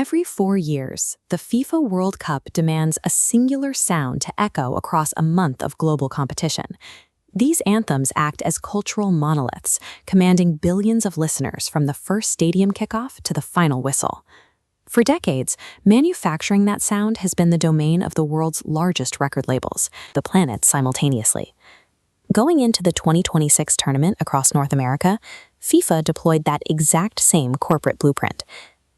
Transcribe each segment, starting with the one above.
Every 4 years, the FIFA World Cup demands a singular sound to echo across a month of global competition. These anthems act as cultural monoliths, commanding billions of listeners from the first stadium kickoff to the final whistle. For decades, manufacturing that sound has been the domain of the world's largest record labels, the planets simultaneously. Going into the 2026 tournament across North America, FIFA deployed that exact same corporate blueprint.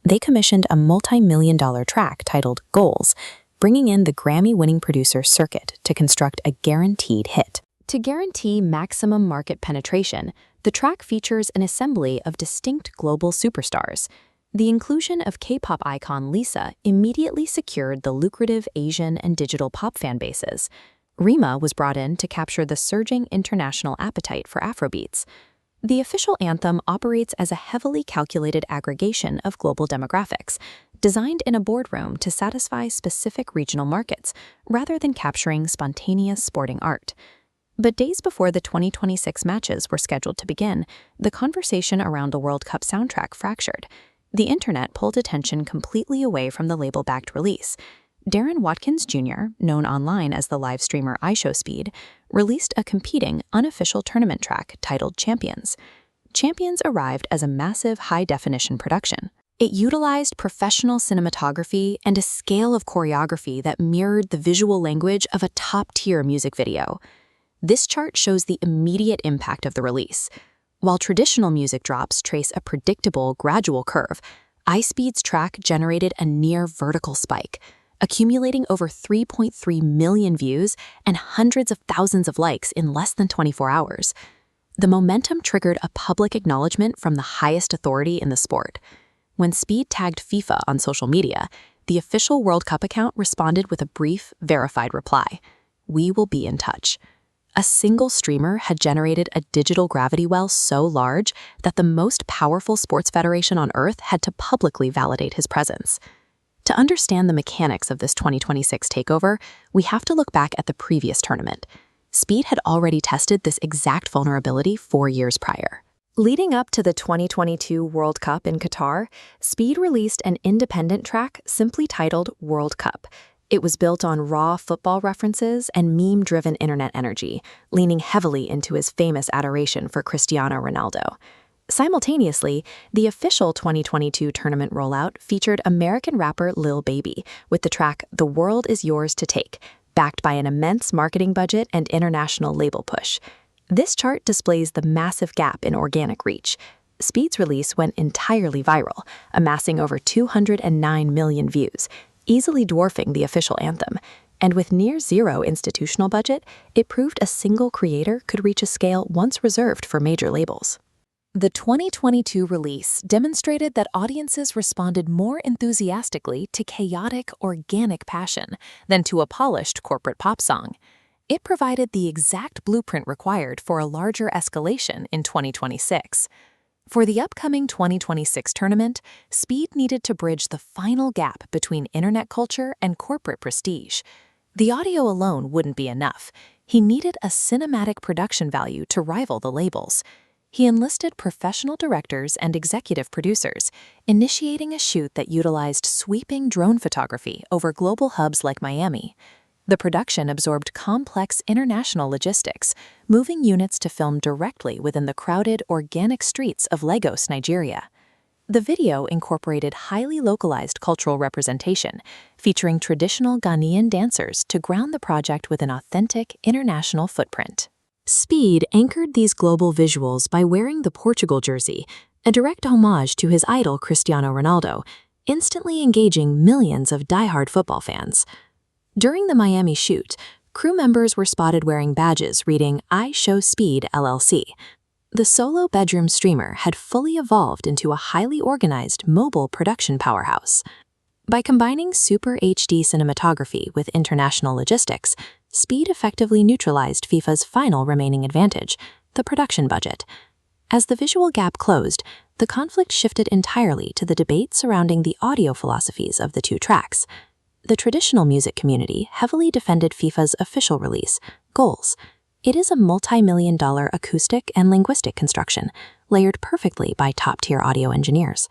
They commissioned a multi-million-dollar track titled Goals, bringing in the Grammy-winning producer Circuit to construct a guaranteed hit. To guarantee maximum market penetration, the track features an assembly of distinct global superstars. The inclusion of K-pop icon Lisa immediately secured the lucrative Asian and digital pop fan bases. Rima was brought in to capture the surging international appetite for Afrobeats. The official anthem operates as a heavily calculated aggregation of global demographics, designed in a boardroom to satisfy specific regional markets, rather than capturing spontaneous sporting art. But days before the 2026 matches were scheduled to begin, the conversation around the World Cup soundtrack fractured. The internet pulled attention completely away from the label-backed release. Darren Watkins Jr., known online as the live streamer IShowSpeed, released a competing, unofficial tournament track titled Champions. Champions arrived as a massive high-definition production. It utilized professional cinematography and a scale of choreography that mirrored the visual language of a top-tier music video. This chart shows the immediate impact of the release. While traditional music drops trace a predictable, gradual curve, iSpeed's track generated a near vertical spike, accumulating over 3.3 million views and hundreds of thousands of likes in less than 24 hours. The momentum triggered a public acknowledgement from the highest authority in the sport. When Speed tagged FIFA on social media, the official World Cup account responded with a brief, verified reply: "We will be in touch." A single streamer had generated a digital gravity well so large that the most powerful sports federation on Earth had to publicly validate his presence. To understand the mechanics of this 2026 takeover, we have to look back at the previous tournament. Speed had already tested this exact vulnerability 4 years prior. Leading up to the 2022 World Cup in Qatar, Speed released an independent track simply titled World Cup. It was built on raw football references and meme-driven internet energy, leaning heavily into his famous adoration for Cristiano Ronaldo. Simultaneously, the official 2022 tournament rollout featured American rapper Lil Baby with the track The World Is Yours to Take, backed by an immense marketing budget and international label push. This chart displays the massive gap in organic reach. Speed's release went entirely viral, amassing over 209 million views, easily dwarfing the official anthem. And with near zero institutional budget, it proved a single creator could reach a scale once reserved for major labels. The 2022 release demonstrated that audiences responded more enthusiastically to chaotic, organic passion than to a polished corporate pop song. It provided the exact blueprint required for a larger escalation in 2026. For the upcoming 2026 tournament, Speed needed to bridge the final gap between internet culture and corporate prestige. The audio alone wouldn't be enough. He needed a cinematic production value to rival the labels. He enlisted professional directors and executive producers, initiating a shoot that utilized sweeping drone photography over global hubs like Miami. The production absorbed complex international logistics, moving units to film directly within the crowded, organic streets of Lagos, Nigeria. The video incorporated highly localized cultural representation, featuring traditional Ghanaian dancers to ground the project with an authentic, international footprint. Speed anchored these global visuals by wearing the Portugal jersey, a direct homage to his idol Cristiano Ronaldo, instantly engaging millions of diehard football fans. During the Miami shoot, crew members were spotted wearing badges reading IShowSpeed LLC. The solo bedroom streamer had fully evolved into a highly organized mobile production powerhouse. By combining Super HD cinematography with international logistics, Speed effectively neutralized FIFA's final remaining advantage, the production budget. As the visual gap closed, the conflict shifted entirely to the debate surrounding the audio philosophies of the two tracks. The traditional music community heavily defended FIFA's official release, Goals. It is a multi-million-dollar acoustic and linguistic construction, layered perfectly by top-tier audio engineers.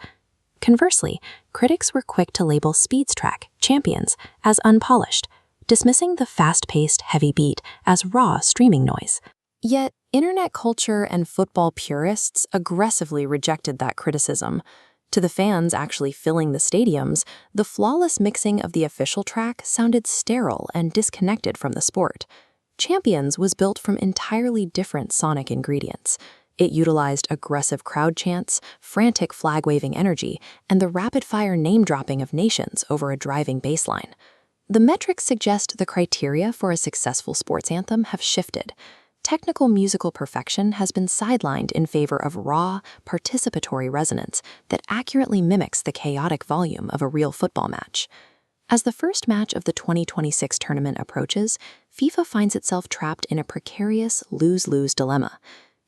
Conversely, critics were quick to label Speed's track, Champions, as unpolished, dismissing the fast-paced, heavy beat as raw streaming noise. Yet, internet culture and football purists aggressively rejected that criticism. To the fans actually filling the stadiums, the flawless mixing of the official track sounded sterile and disconnected from the sport. Champions was built from entirely different sonic ingredients. It utilized aggressive crowd chants, frantic flag-waving energy, and the rapid-fire name-dropping of nations over a driving bass line. The metrics suggest the criteria for a successful sports anthem have shifted. Technical musical perfection has been sidelined in favor of raw, participatory resonance that accurately mimics the chaotic volume of a real football match. As the first match of the 2026 tournament approaches, FIFA finds itself trapped in a precarious lose-lose dilemma.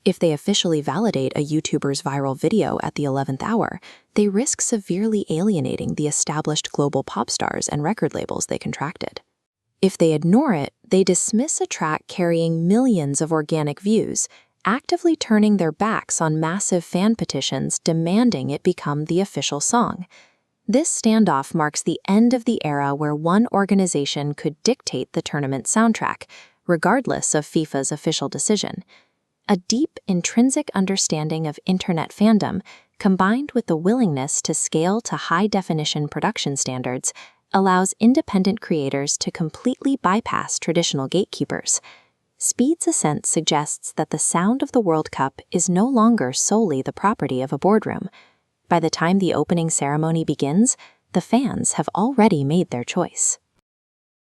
If they officially validate a YouTuber's viral video at the 11th hour, they risk severely alienating the established global pop stars and record labels they contracted. If they ignore it, they dismiss a track carrying millions of organic views, actively turning their backs on massive fan petitions demanding it become the official song. This standoff marks the end of the era where one organization could dictate the tournament soundtrack, regardless of FIFA's official decision. A deep, intrinsic understanding of internet fandom, combined with the willingness to scale to high-definition production standards, allows independent creators to completely bypass traditional gatekeepers. Speed's ascent suggests that the sound of the World Cup is no longer solely the property of a boardroom. By the time the opening ceremony begins, the fans have already made their choice.